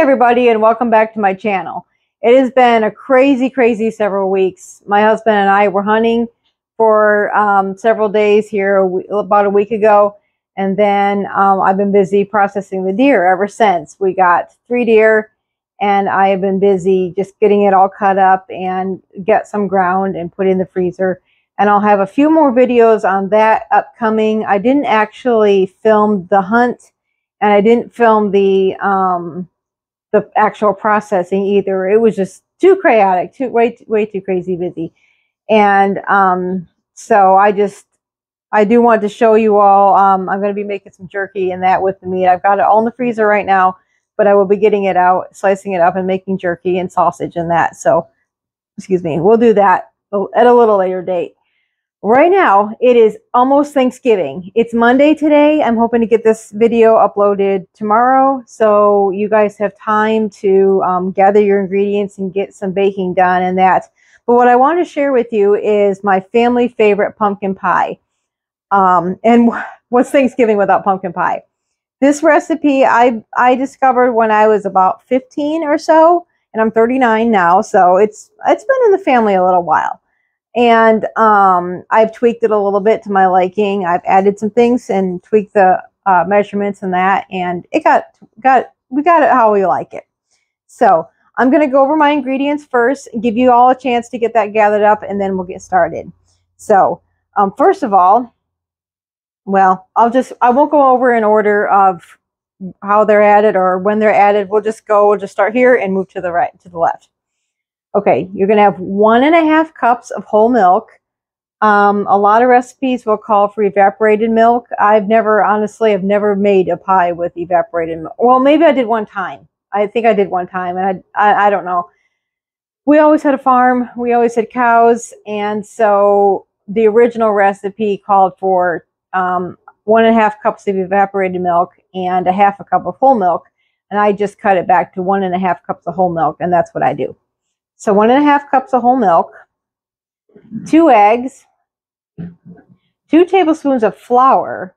everybody, and welcome back to my channel. It has been a crazy several weeks. My husband and I were hunting for several days here about a week ago, and then I've been busy processing the deer ever since. We got 3 deer, and I have been busy just getting it all cut up and get some ground and put in the freezer. And I'll have a few more videos on that upcoming. I didn't actually film the hunt, and I didn't film the actual processing either. It was just too chaotic, way too crazy busy. And so I do want to show you all. I'm going to be making some jerky and that with the meat. I've got it all in the freezer right now, but I will be getting it out, slicing it up, and making jerky and sausage and that. So, excuse me, we'll do that at a little later date. Right now, it is almost Thanksgiving. It's Monday today. I'm hoping to get this video uploaded tomorrow, so you guys have time to gather your ingredients and get some baking done and that. But what I want to share with you is my family favorite pumpkin pie. And what's Thanksgiving without pumpkin pie? This recipe I discovered when I was about 15 or so, and I'm 39 now, so it's been in the family a little while. And I've tweaked it a little bit to my liking. I've added some things and tweaked the measurements and that, and we got it how we like it. So I'm going to go over my ingredients first and give you all a chance to get that gathered up, and then we'll get started. So first of all, well, I won't go over in order of how they're added or when they're added. We'll just start here and move to the right, to the left. Okay, you're going to have 1.5 cups of whole milk. A lot of recipes will call for evaporated milk. I've never made a pie with evaporated milk. Well, maybe I did one time. I think I did one time, and I don't know. We always had a farm. We always had cows, and so the original recipe called for 1.5 cups of evaporated milk and 1/2 cup of whole milk, and I just cut it back to 1.5 cups of whole milk, and that's what I do. So 1.5 cups of whole milk, 2 eggs, 2 tablespoons of flour.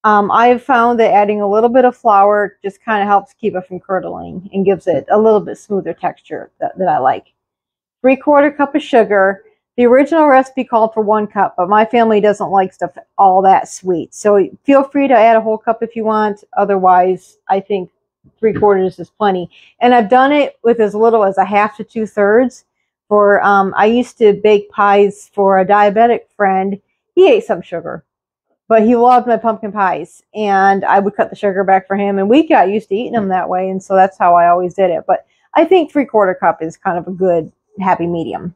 I've found that adding a little bit of flour just kind of helps keep it from curdling and gives it a little bit smoother texture that I like. 3/4 cup of sugar. The original recipe called for 1 cup, but my family doesn't like stuff all that sweet. So feel free to add a whole cup if you want. Otherwise, I think 3/4 is plenty. And I've done it with as little as 1/2 to 2/3. For I used to bake pies for a diabetic friend. He ate some sugar, but he loved my pumpkin pies, and I would cut the sugar back for him, and we got used to eating them that way, and so that's how I always did it. But I think 3/4 cup is kind of a good happy medium.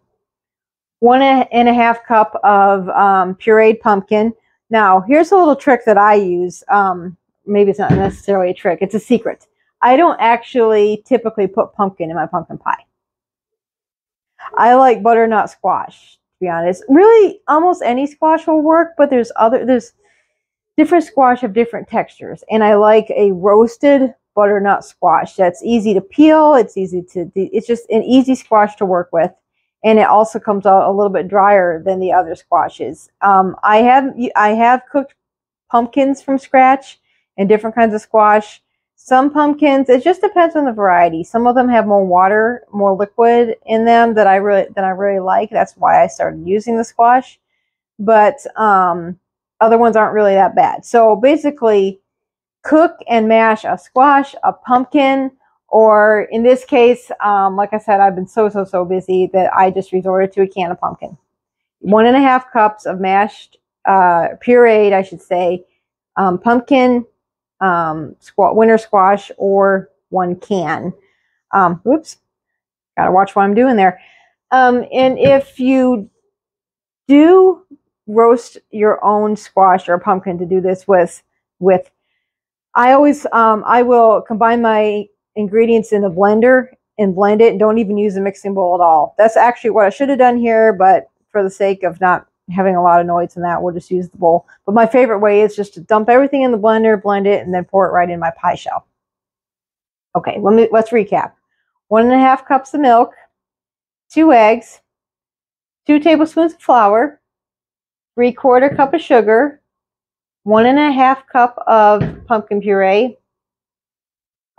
1.5 cup of pureed pumpkin. Now, here's a little trick that I use. Maybe it's not necessarily a trick. It's a secret. I don't actually typically put pumpkin in my pumpkin pie. I like butternut squash, to be honest. Really, almost any squash will work, but there's different squash of different textures. And I like a roasted butternut squash. That's easy to peel. It's just an easy squash to work with. And it also comes out a little bit drier than the other squashes. I have cooked pumpkins from scratch and different kinds of squash. Some pumpkins, it just depends on the variety. Some of them have more water, more liquid in them that I really like. That's why I started using the squash. But other ones aren't really that bad. So basically, cook and mash a squash, a pumpkin, or in this case, like I said, I've been so busy that I just resorted to a can of pumpkin. 1.5 cups of mashed, pureed, I should say, pumpkin, winter squash, or 1 can. Oops, gotta watch what I'm doing there. And if you do roast your own squash or pumpkin to do this with I will combine my ingredients in the blender and blend it, and don't even use a mixing bowl at all. That's actually what I should have done here, but for the sake of not having a lot of noise in that, we'll just use the bowl. But my favorite way is just to dump everything in the blender, blend it, and then pour it right in my pie shell. Okay, let's recap. 1.5 cups of milk, 2 eggs, 2 tablespoons of flour, 3/4 cup of sugar, 1.5 cup of pumpkin puree,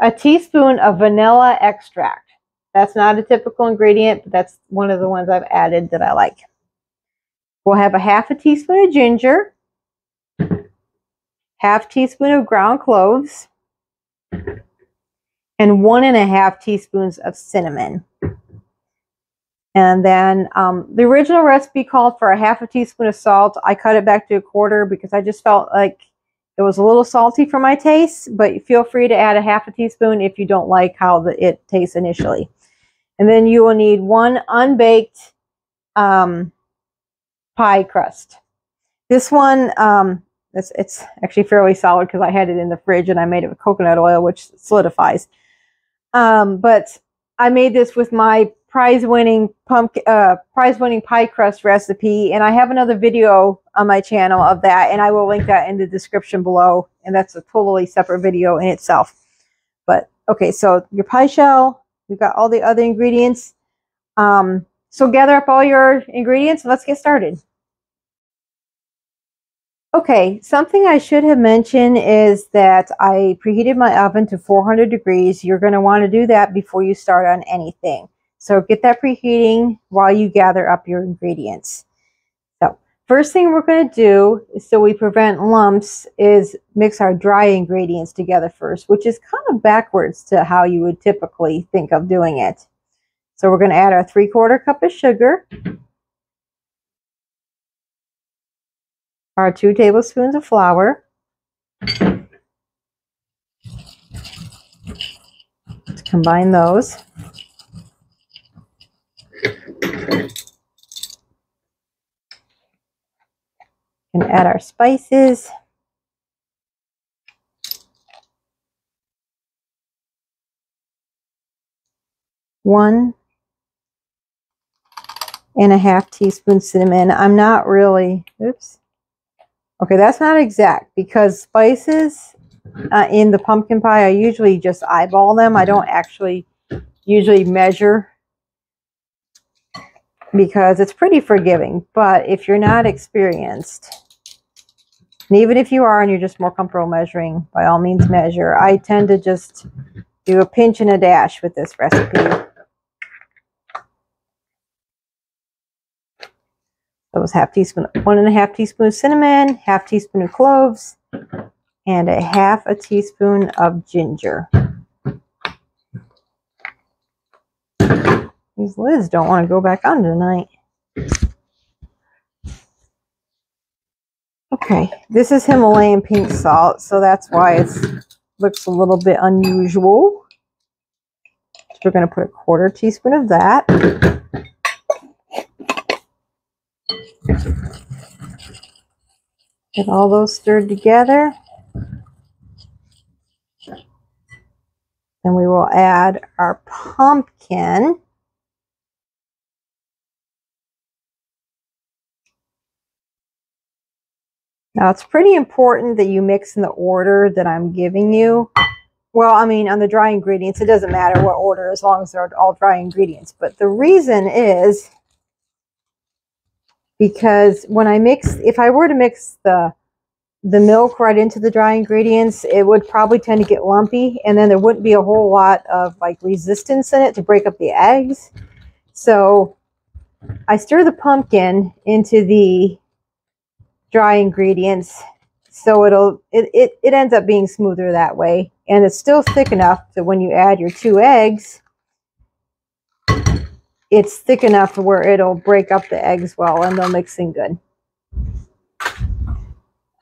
a teaspoon of vanilla extract. That's not a typical ingredient, but that's one of the ones I've added that I like. We'll have a half a teaspoon of ginger, half teaspoon of ground cloves, and 1.5 teaspoons of cinnamon. And then the original recipe called for a half a teaspoon of salt. I cut it back to a quarter because I just felt like it was a little salty for my taste, but feel free to add a half a teaspoon if you don't like how it tastes initially. And then you will need 1 unbaked pie crust. This one, it's actually fairly solid because I had it in the fridge and I made it with coconut oil, which solidifies. But I made this with my prize-winning pie crust recipe, and I have another video on my channel of that, and I will link that in the description below, and that's a totally separate video in itself. But okay, so your pie shell, we've got all the other ingredients. So gather up all your ingredients and let's get started. Okay, something I should have mentioned is that I preheated my oven to 400 degrees. You're going to want to do that before you start on anything. So get that preheating while you gather up your ingredients. So first thing we're going to do, so we prevent lumps, is mix our dry ingredients together first, which is kind of backwards to how you would typically think of doing it. So we're going to add our 3/4 cup of sugar, our 2 tablespoons of flour, let's combine those. And add our spices. One and a half teaspoon cinnamon. I'm not really, oops. Okay, that's not exact because spices in the pumpkin pie, I usually just eyeball them. I don't actually usually measure because it's pretty forgiving. But if you're not experienced, and even if you are and you're just more comfortable measuring, by all means measure. I tend to just do a pinch and a dash with this recipe. That was 1.5 teaspoons cinnamon, half teaspoon of cloves, and a half a teaspoon of ginger. These lids don't want to go back on tonight. Okay, this is Himalayan pink salt, so that's why it looks a little bit unusual. We're going to put a 1/4 teaspoon of that. Get all those stirred together. Then we will add our pumpkin. Now, it's pretty important that you mix in the order that I'm giving you. Well, I mean, on the dry ingredients, it doesn't matter what order as long as they're all dry ingredients. But the reason is because when I mix, if I were to mix the milk right into the dry ingredients, it would probably tend to get lumpy. And then there wouldn't be a whole lot of like resistance in it to break up the eggs. So I stir the pumpkin into the dry ingredients, so it ends up being smoother that way, and it's still thick enough that when you add your 2 eggs, it's thick enough to where it'll break up the eggs well and they'll mix in good.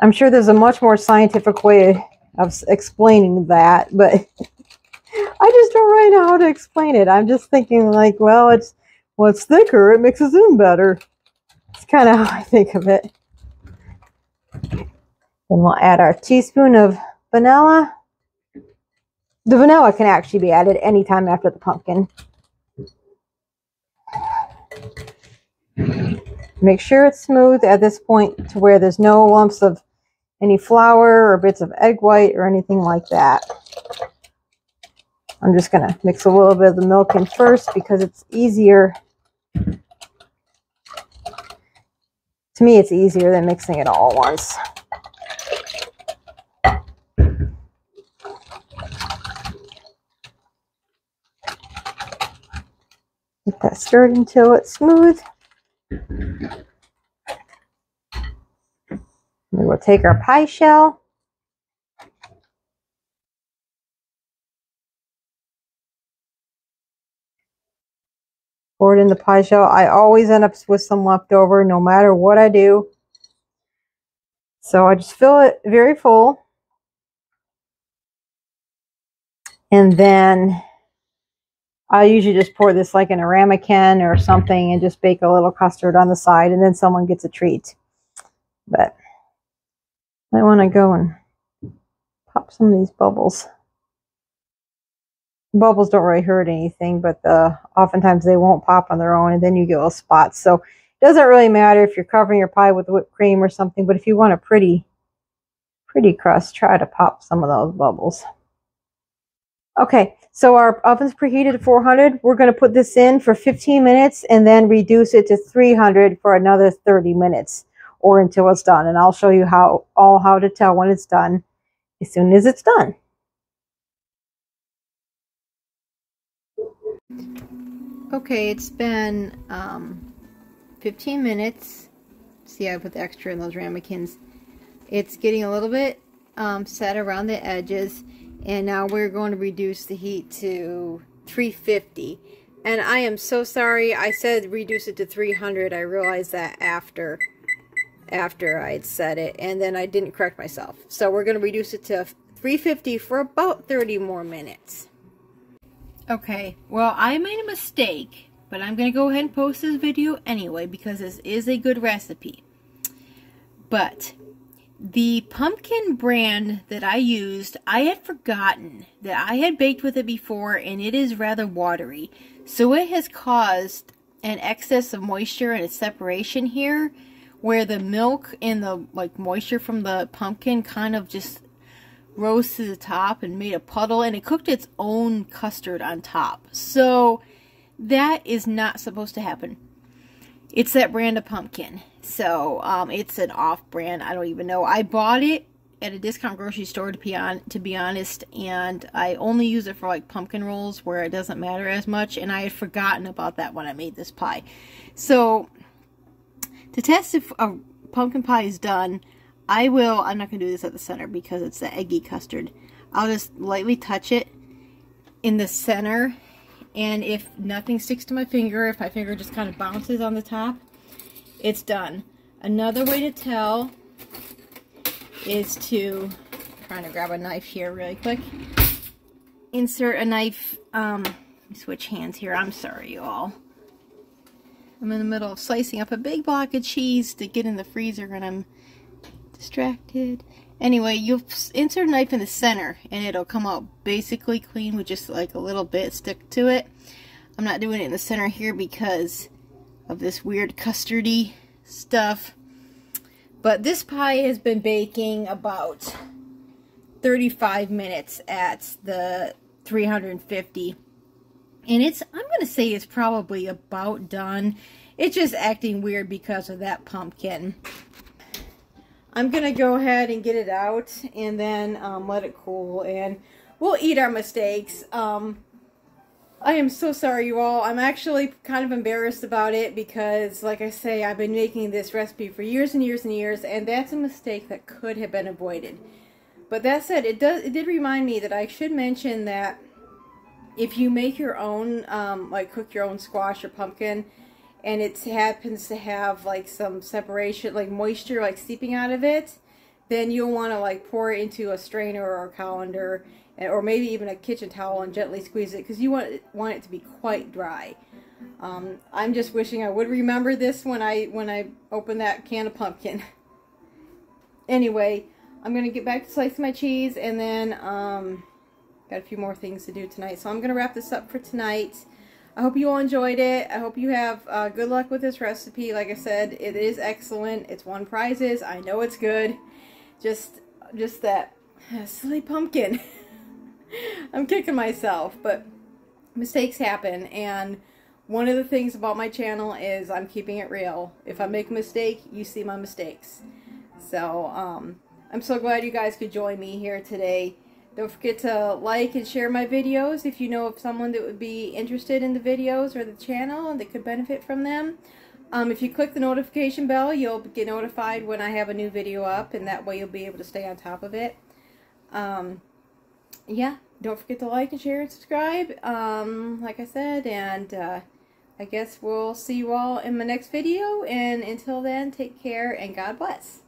I'm sure there's a much more scientific way of explaining that, but I just don't really know how to explain it. I'm just thinking like, well, it's thicker, it mixes in better. It's kind of how I think of it. Then we'll add our teaspoon of vanilla. The vanilla can actually be added anytime after the pumpkin. Make sure it's smooth at this point to where there's no lumps of any flour or bits of egg white or anything like that. I'm just going to mix a little bit of the milk in first because it's easier. To me, it's easier than mixing it all at once. that stirred until it's smooth. We will take our pie shell. Pour it in the pie shell. I always end up with some leftover no matter what I do. So I just fill it very full. And then I usually just pour this like in a ramekin or something and just bake a little custard on the side, and then someone gets a treat. But I want to go and pop some of these bubbles. Bubbles don't really hurt anything, but oftentimes they won't pop on their own, and then you get little spots. So it doesn't really matter if you're covering your pie with whipped cream or something, but if you want a pretty crust, try to pop some of those bubbles. Okay, so our oven's preheated to 400. We're going to put this in for 15 minutes and then reduce it to 300 for another 30 minutes or until it's done. And I'll show you how to tell when it's done as soon as it's done. Okay, it's been 15 minutes. See, I put the extra in those ramekins. It's getting a little bit set around the edges. And now we're going to reduce the heat to 350. And I am so sorry. I said reduce it to 300. I realized that after I had said it. And then I didn't correct myself. So we're going to reduce it to 350 for about 30 more minutes. Okay, well, I made a mistake. But I'm going to go ahead and post this video anyway because this is a good recipe. But the pumpkin brand that I used, I had forgotten that I had baked with it before, and it is rather watery. So it has caused an excess of moisture and a separation here where the milk and the moisture from the pumpkin kind of just rose to the top and made a puddle, and it cooked its own custard on top. So that is not supposed to happen. It's that brand of pumpkin. So, it's an off-brand. I don't even know. I bought it at a discount grocery store, to be honest, and I only use it for, pumpkin rolls where it doesn't matter as much, and I had forgotten about that when I made this pie. So, to test if a pumpkin pie is done, I'm not going to do this at the center because it's the eggy custard. I'll just lightly touch it in the center, and if nothing sticks to my finger, if my finger just kind of bounces on the top, it's done. Another way to tell is to, trying to grab a knife here really quick, insert a knife, switch hands here, I'm sorry you all. I'm in the middle of slicing up a big block of cheese to get in the freezer and I'm distracted. Anyway, you'll insert a knife in the center and it'll come out basically clean with just a little bit stick to it. I'm not doing it in the center here because of this weird custardy stuff. But this pie has been baking about 35 minutes at the 350. And I'm going to say it's probably about done. It's just acting weird because of that pumpkin. I'm going to go ahead and get it out and then let it cool. And we'll eat our mistakes. I am so sorry, you all. I'm actually kind of embarrassed about it because, like I say, I've been making this recipe for years and years and years, and that's a mistake that could have been avoided. But that said, it did remind me that I should mention that if you make your own, cook your own squash or pumpkin, and it happens to have some separation, moisture seeping out of it, then you'll want to pour it into a strainer or a colander, or maybe even a kitchen towel, and gently squeeze it because you want it to be quite dry. I'm just wishing I would remember this when I open that can of pumpkin. Anyway, I'm going to get back to slicing my cheese, and then got a few more things to do tonight. So I'm going to wrap this up for tonight. I hope you all enjoyed it. I hope you have good luck with this recipe. Like I said, it is excellent. It's won prizes. I know it's good. Just that silly pumpkin. I'm kicking myself, but mistakes happen, and one of the things about my channel is I'm keeping it real. If I make a mistake, you see my mistakes. So, I'm so glad you guys could join me here today. Don't forget to like and share my videos if you know of someone that would be interested in the videos or the channel and that could benefit from them. If you click the notification bell, you'll get notified when I have a new video up, and that way you'll be able to stay on top of it. Yeah, don't forget to like and share and subscribe, like I said, and I guess we'll see you all in my next video, and until then, take care and God bless.